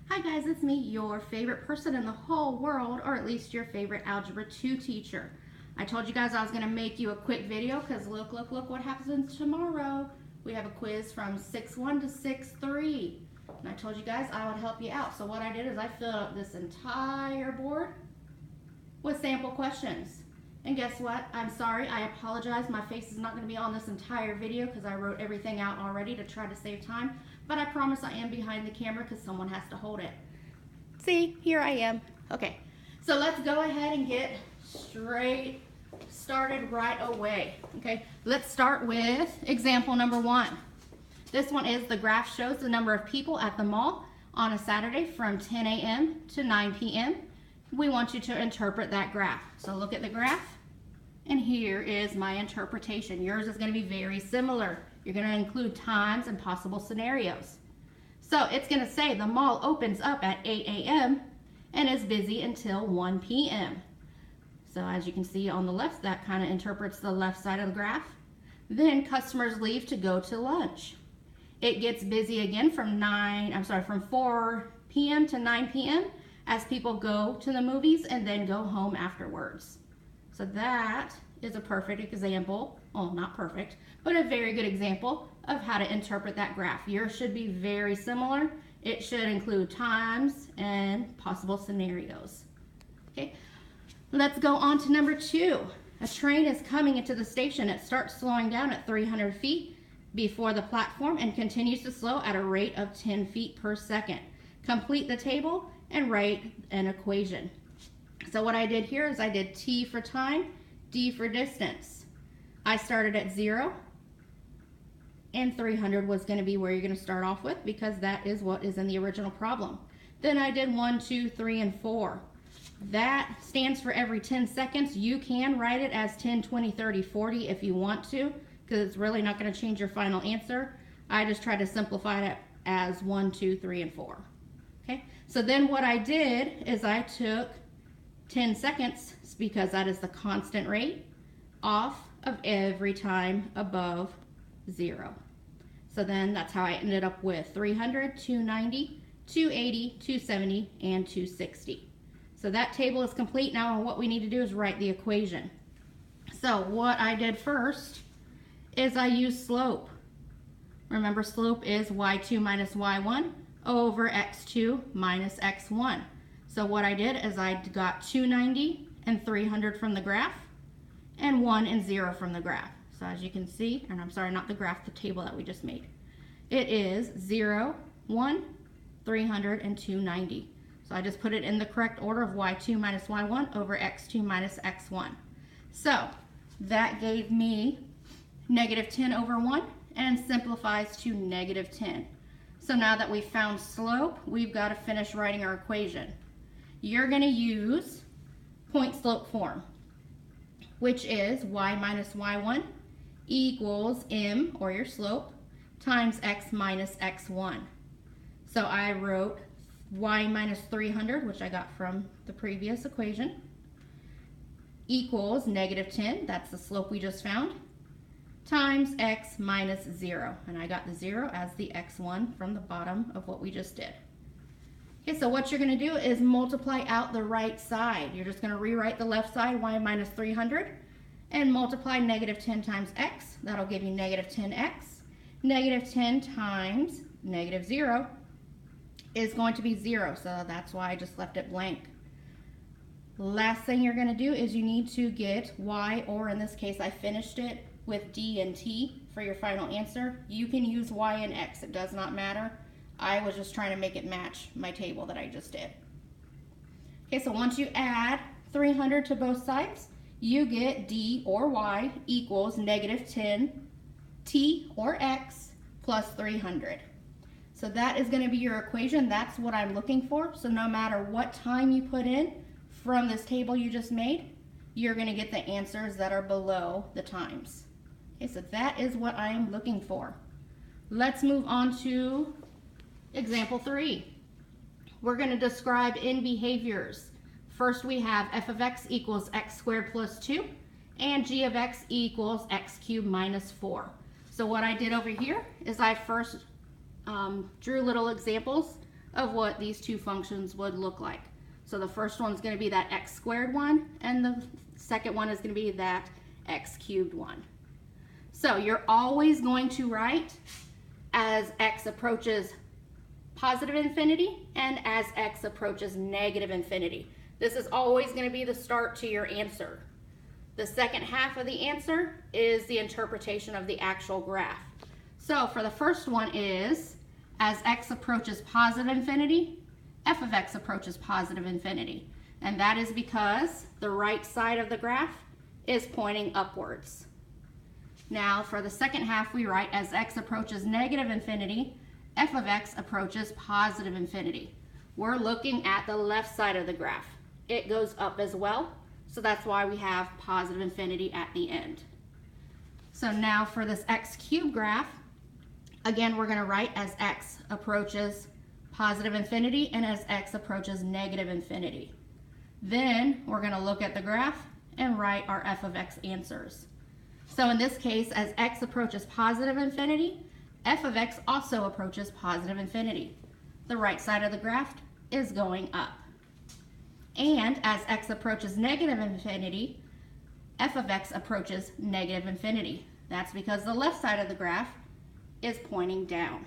Hi guys, it's me, your favorite person in the whole world, or at least your favorite Algebra 2 teacher. I told you guys I was going to make you a quick video because look what happens tomorrow. We have a quiz from 6-1 to 6-3. And I told you guys I would help you out. So what I did is I filled up this entire board with sample questions. And guess what? I'm sorry, I apologize. My face is not going to be on this entire video because I wrote everything out already to try to save time. But I promise I am behind the camera because someone has to hold it. See, here I am. Okay, so let's go ahead and get straight started right away. Okay, let's start with example number 1. This one is the graph shows the number of people at the mall on a Saturday from 10 a.m. to 9 p.m. We want you to interpret that graph. So look at the graph, and here is my interpretation. Yours is going to be very similar. You're going to include times and possible scenarios. So it's going to say the mall opens up at 8 a.m. and is busy until 1 p.m. So as you can see on the left, that kind of interprets the left side of the graph. Then customers leave to go to lunch. It gets busy again from 4 p.m. to 9 p.m. as people go to the movies and then go home afterwards. So that is a perfect example, well, not perfect, but a very good example of how to interpret that graph. Yours should be very similar. It should include times and possible scenarios. Okay, let's go on to number 2. A train is coming into the station. It starts slowing down at 300 feet before the platform and continues to slow at a rate of 10 feet per second. Complete the table and write an equation. So what I did here is I did T for time, D for distance. I started at 0, and 300 was going to be where you're going to start off with because that is what is in the original problem. Then I did 1, 2, 3, and 4. That stands for every 10 seconds. You can write it as 10, 20, 30, 40 if you want to, because it's really not going to change your final answer. I just try to simplify it as 1, 2, 3, and 4. Okay, so then what I did is I took 10 seconds, because that is the constant rate, off of every time above 0. So then that's how I ended up with 300, 290, 280, 270, and 260. So that table is complete. Now what we need to do is write the equation. So what I did first is I used slope. Remember, slope is y2 minus y1 over x2 minus x1. So what I did is I got 290 and 300 from the graph and 1 and 0 from the graph. So as you can see, and I'm sorry, not the graph, the table that we just made. It is 0, 1, 300, and 290. So I just put it in the correct order of y2 minus y1 over x2 minus x1. So that gave me negative 10 over 1 and simplifies to negative 10. So now that we've found slope, we've got to finish writing our equation. You're going to use point slope form, which is y minus y1 equals m, or your slope, times x minus x1. So I wrote y minus 300, which I got from the previous equation, equals negative 10, that's the slope we just found, times x minus 0. And I got the 0 as the x1 from the bottom of what we just did. Okay, so what you're going to do is multiply out the right side. You're just going to rewrite the left side, y minus 300, and multiply negative 10 times x. That'll give you negative 10x. Negative 10 times negative 0 is going to be 0, so that's why I just left it blank. Last thing you're going to do is you need to get y, or in this case I finished it with d and t for your final answer. You can use y and x, it does not matter. I was just trying to make it match my table that I just did. Okay, so once you add 300 to both sides, you get d or y equals negative 10 t or x plus 300. So that is going to be your equation. That's what I'm looking for. So no matter what time you put in from this table you just made, you're going to get the answers that are below the times. Okay, so that is what I am looking for. Let's move on to example 3. We're going to describe in behaviors. First we have f of x equals x squared plus 2 and g of x equals x cubed minus 4. So what I did over here is I first drew little examples of what these two functions would look like. So the first one's going to be that x squared one, and the second one is going to be that x cubed one. So you're always going to write as x approaches positive infinity and as x approaches negative infinity. This is always going to be the start to your answer. The second half of the answer is the interpretation of the actual graph. So for the first one is, as x approaches positive infinity, f of x approaches positive infinity. And that is because the right side of the graph is pointing upwards. Now for the second half, we write as x approaches negative infinity, f of x approaches positive infinity. We're looking at the left side of the graph. It goes up as well, so that's why we have positive infinity at the end. So now for this x cubed graph, again, we're going to write as x approaches positive infinity and as x approaches negative infinity. Then we're going to look at the graph and write our f of x answers. So in this case, as x approaches positive infinity, f of x also approaches positive infinity. The right side of the graph is going up. And as x approaches negative infinity, f of x approaches negative infinity. That's because the left side of the graph is pointing down.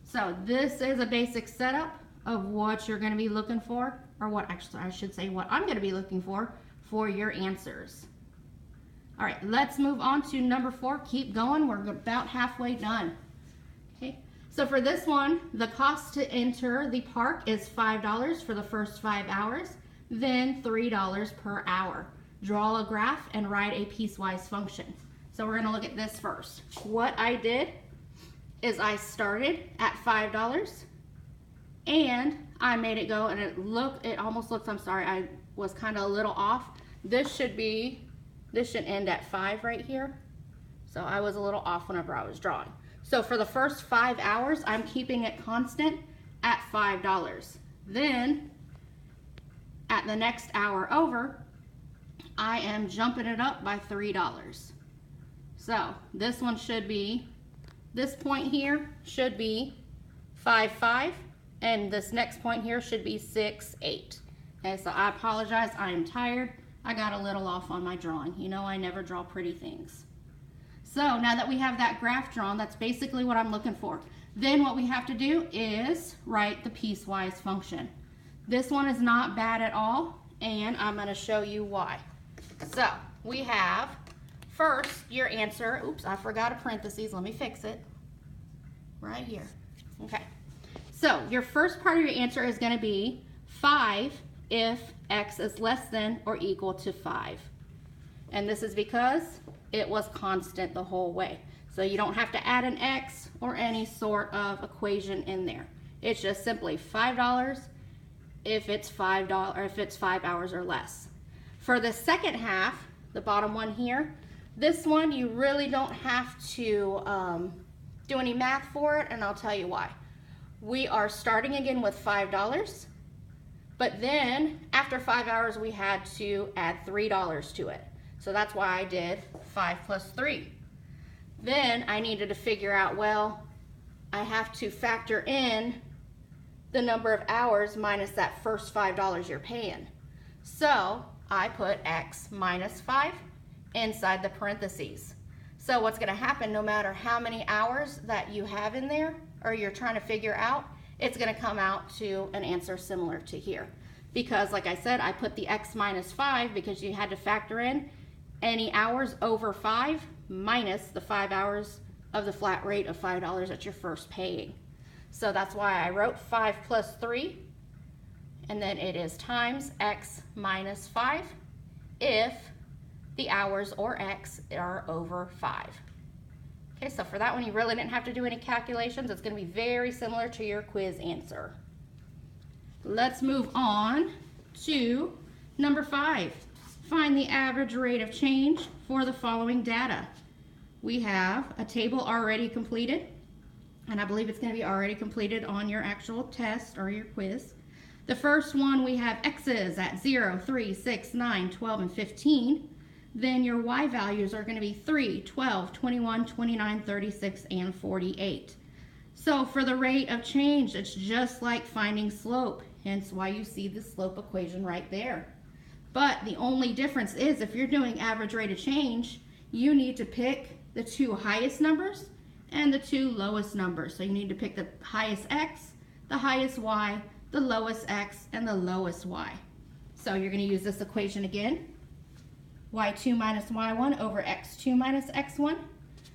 So this is a basic setup of what you're going to be looking for, or what actually I should say what I'm going to be looking for your answers. All right, let's move on to number 4. Keep going. We're about halfway done. Okay, so for this one, the cost to enter the park is $5 for the first 5 hours, then $3 per hour. Draw a graph and write a piecewise function. So we're going to look at this first. What I did is I started at $5 and I made it go, and it almost looks, I'm sorry, I was kind of a little off. This should end at 5 right here. So I was a little off whenever I was drawing. So for the first 5 hours, I'm keeping it constant at $5. Then at the next hour over, I am jumping it up by $3. So this one should be, this point here should be 5.5, and this next point here should be 6.8. Okay, so I apologize, I am tired. I got a little off on my drawing. You know, I never draw pretty things. So now that we have that graph drawn, that's basically what I'm looking for. Then what we have to do is write the piecewise function. This one is not bad at all, and I'm going to show you why. So we have first your answer. Oops, I forgot a parentheses. Let me fix it. Right here. Okay. So your first part of your answer is going to be 5 if x is less than or equal to 5. And this is because it was constant the whole way. So you don't have to add an x or any sort of equation in there. It's just simply $5 if it's $5 or if it's 5 hours or less. For the second half, the bottom one here, this one you really don't have to do any math for it, and I'll tell you why. We are starting again with $5, but then after 5 hours we had to add $3 to it. So that's why I did 5 plus 3. Then I needed to figure out, well, I have to factor in the number of hours minus that first $5 you're paying. So I put x minus 5 inside the parentheses. So what's going to happen, no matter how many hours that you have in there or you're trying to figure out, it's going to come out to an answer similar to here. Because like I said, I put the x minus 5 because you had to factor in any hours over 5 minus the 5 hours of the flat rate of $5 that you're first paying. So that's why I wrote 5 plus 3, and then it is times x minus 5 if the hours or x are over 5. Okay, so for that one you really didn't have to do any calculations. It's going to be very similar to your quiz answer. Let's move on to number 5. Find the average rate of change for the following data. We have a table already completed, and I believe it's going to be already completed on your actual test or your quiz. The first one, we have x's at 0, 3, 6, 9, 12, and 15. Then your y values are going to be 3, 12, 21, 29, 36, and 48. So for the rate of change, it's just like finding slope, hence why you see the slope equation right there. But the only difference is if you're doing average rate of change, you need to pick the two highest numbers and the two lowest numbers. So you need to pick the highest x, the highest y, the lowest x, and the lowest y. So you're going to use this equation again, y2 minus y1 over x2 minus x1.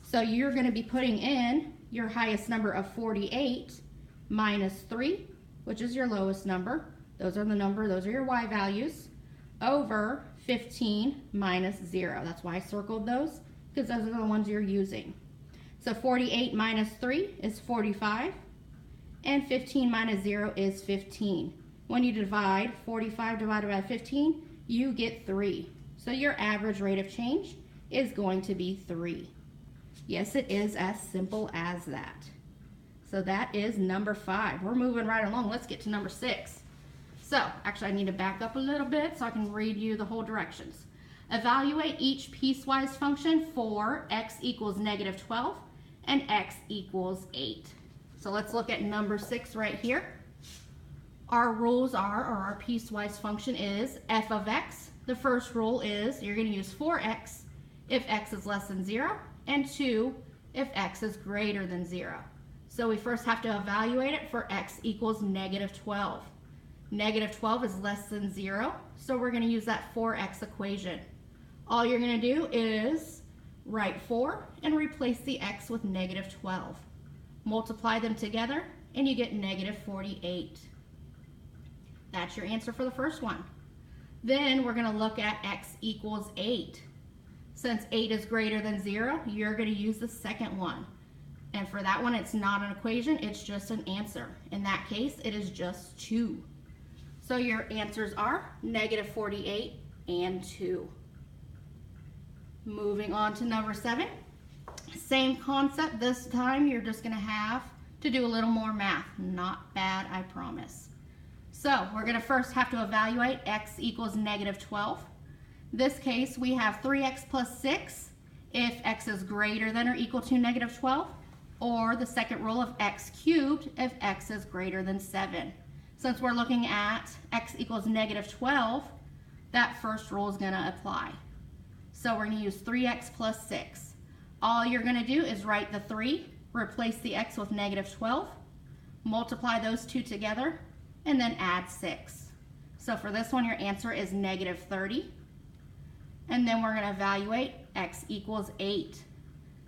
So you're going to be putting in your highest number of 48 minus 3, which is your lowest number. Those are your y values, over 15 minus 0. That's why I circled those, because those are the ones you're using. So 48 minus 3 is 45, and 15 minus 0 is 15. When you divide 45 divided by 15, you get 3. So your average rate of change is going to be 3. Yes, it is as simple as that. So that is number 5. We're moving right along. Let's get to number 6. So actually I need to back up a little bit so I can read you the whole directions. Evaluate each piecewise function for x equals negative 12 and x equals 8. So let's look at number 6 right here. Our rules are, or our piecewise function is f of x. The first rule is you're going to use 4x if x is less than 0, and 2 if x is greater than 0. So we first have to evaluate it for x equals negative 12. Negative 12 is less than 0, so we're going to use that 4x equation. All you're going to do is write 4 and replace the x with negative 12. Multiply them together and you get negative 48. That's your answer for the first one. Then we're going to look at x equals 8. Since 8 is greater than 0, you're going to use the second one. And for that one, it's not an equation, it's just an answer. In that case, it is just 2. So your answers are negative 48 and 2. Moving on to number 7. Same concept. This time you're just going to have to do a little more math. Not bad, I promise. So we're going to first have to evaluate x equals negative 12. This case we have 3x plus 6 if x is greater than or equal to negative 12, or the second rule of x cubed if x is greater than 7. Since we're looking at x equals negative 12, that first rule is going to apply. So we're going to use 3x plus 6. All you're going to do is write the 3, replace the x with negative 12, multiply those two together, and then add 6. So for this one, your answer is negative 30. And then we're going to evaluate x equals 8.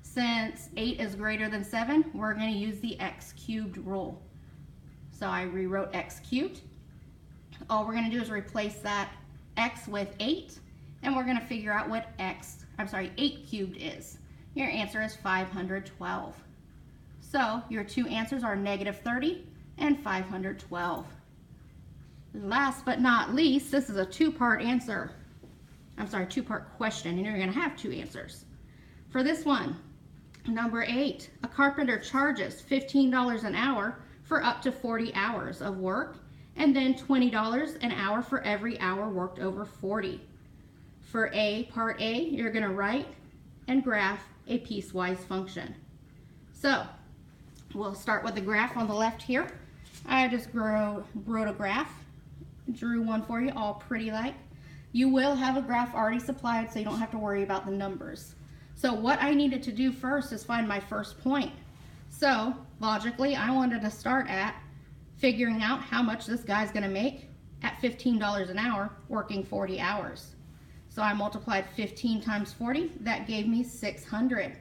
Since 8 is greater than 7, we're going to use the x cubed rule. So I rewrote x cubed. All we're going to do is replace that x with 8, and we're going to figure out what 8 cubed is. Your answer is 512. So your two answers are negative 30 and 512. Last but not least, this is a two-part question, and you're going to have two answers. For this one, number 8, a carpenter charges $15 an hour for up to 40 hours of work, and then $20 an hour for every hour worked over 40. For part A, you're going to write and graph a piecewise function. So we'll start with the graph on the left here. I just wrote a graph, drew one for you, all pretty like. You will have a graph already supplied, so you don't have to worry about the numbers. So what I needed to do first is find my first point. So logically, I wanted to start at figuring out how much this guy's going to make at $15 an hour working 40 hours. So I multiplied 15 times 40. That gave me 600.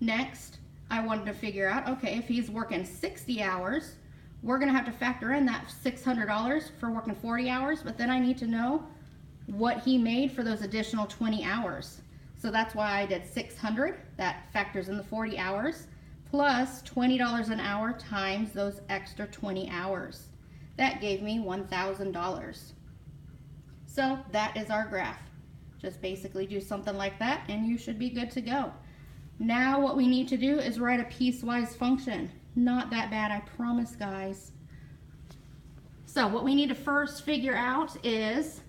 Next, I wanted to figure out, okay, if he's working 60 hours, we're going to have to factor in that $600 for working 40 hours, but then I need to know what he made for those additional 20 hours. So that's why I did 600. That factors in the 40 hours, plus $20 an hour times those extra 20 hours. That gave me $1,000. So that is our graph. Just basically do something like that and you should be good to go. Now what we need to do is write a piecewise function. Not that bad, I promise, guys. So what we need to first figure out is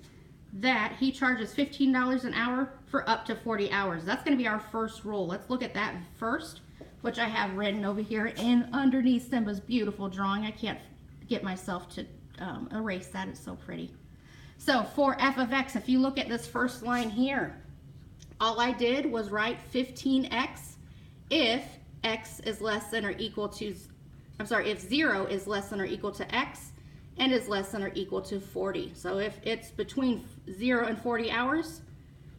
that he charges $15 an hour for up to 40 hours. That's going to be our first rule. Let's look at that first which I have written over here and underneath Simba's beautiful drawing. I can't get myself to erase that. It's so pretty. So for f of x, if you look at this first line here, all I did was write 15x if x is less than or equal to, if 0 is less than or equal to x and is less than or equal to 40. So if it's between 0 and 40 hours,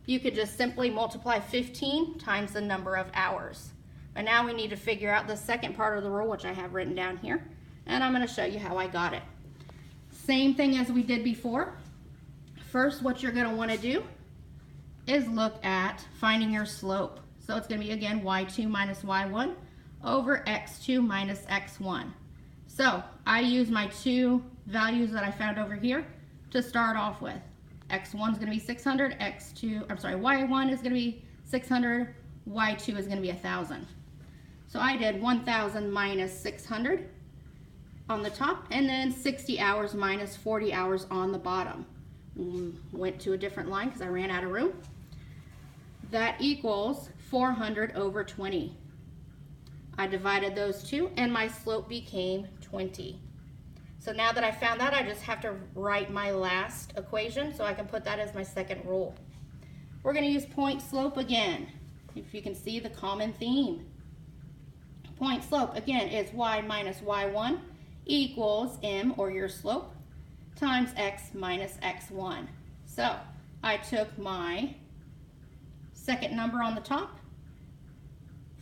you could just simply multiply 15 times the number of hours. And now we need to figure out the second part of the rule, which I have written down here, and I'm going to show you how I got it. Same thing as we did before. First, what you're going to want to do is look at finding your slope. So it's going to be, again, y2 minus y1 over x2 minus x1. So I use my two values that I found over here to start off with. x1 is going to be 600, y1 is going to be 600, y2 is going to be 1,000. So I did 1,000 minus 600 on the top, and then 60 hours minus 40 hours on the bottom. Went to a different line because I ran out of room. That equals 400 over 20. I divided those two and my slope became 20. So now that I found that, I just have to write my last equation so I can put that as my second rule. We're going to use point slope again. If you can see the common theme. Point slope again is y minus y1 equals m, or your slope, times x minus x1. So I took my second number on the top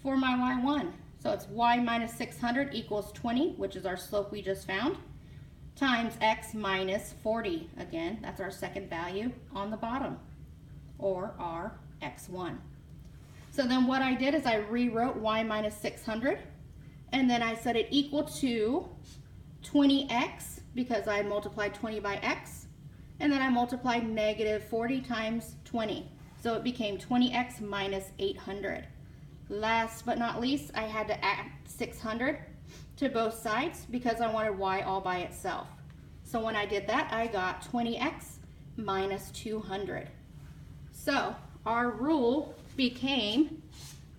for my y1. So it's y minus 600 equals 20, which is our slope we just found, times x minus 40. Again, that's our second value on the bottom, or our x1. So then what I did is I rewrote y minus 600, and then I set it equal to 20x, because I multiplied 20 by x, and then I multiplied negative 40 times 20. So it became 20x minus 800. Last but not least, I had to add 600 to both sides because I wanted y all by itself. So when I did that, I got 20x minus 200. So our rule became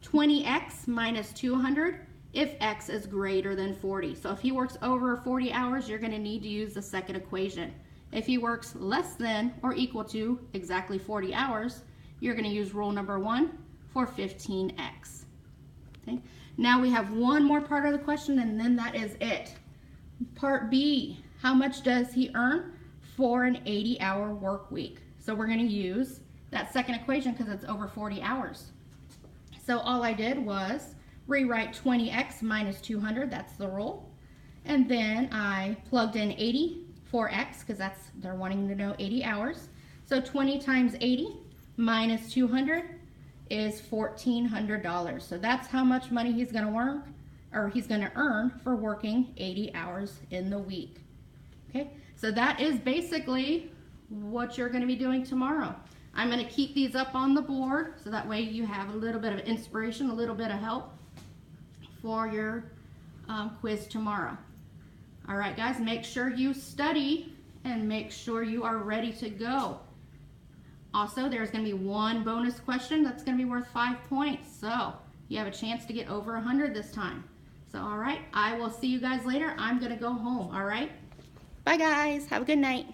20x minus 200 if x is greater than 40. So if he works over 40 hours, you're going to need to use the second equation. If he works less than or equal to exactly 40 hours, you're going to use rule number 1 for 15x. Okay. Now we have one more part of the question, and then that is it. Part B, how much does he earn for an 80-hour work week? So we're going to use that second equation because it's over 40 hours. So all I did was rewrite 20x minus 200, that's the rule. And then I plugged in 80 for x because they're wanting to know 80 hours. So 20 times 80 minus 200 is $1,400. So that's how much money he's going to work, or he's going to earn for working 80 hours in the week. Okay, so that is basically what you're going to be doing tomorrow. I'm going to keep these up on the board so that way you have a little bit of inspiration, a little bit of help for your quiz tomorrow. All right, guys, make sure you study and make sure you are ready to go. Also, there's going to be one bonus question that's going to be worth 5 points. So you have a chance to get over 100 this time. So, all right, I will see you guys later. I'm going to go home, all right? Bye, guys. Have a good night.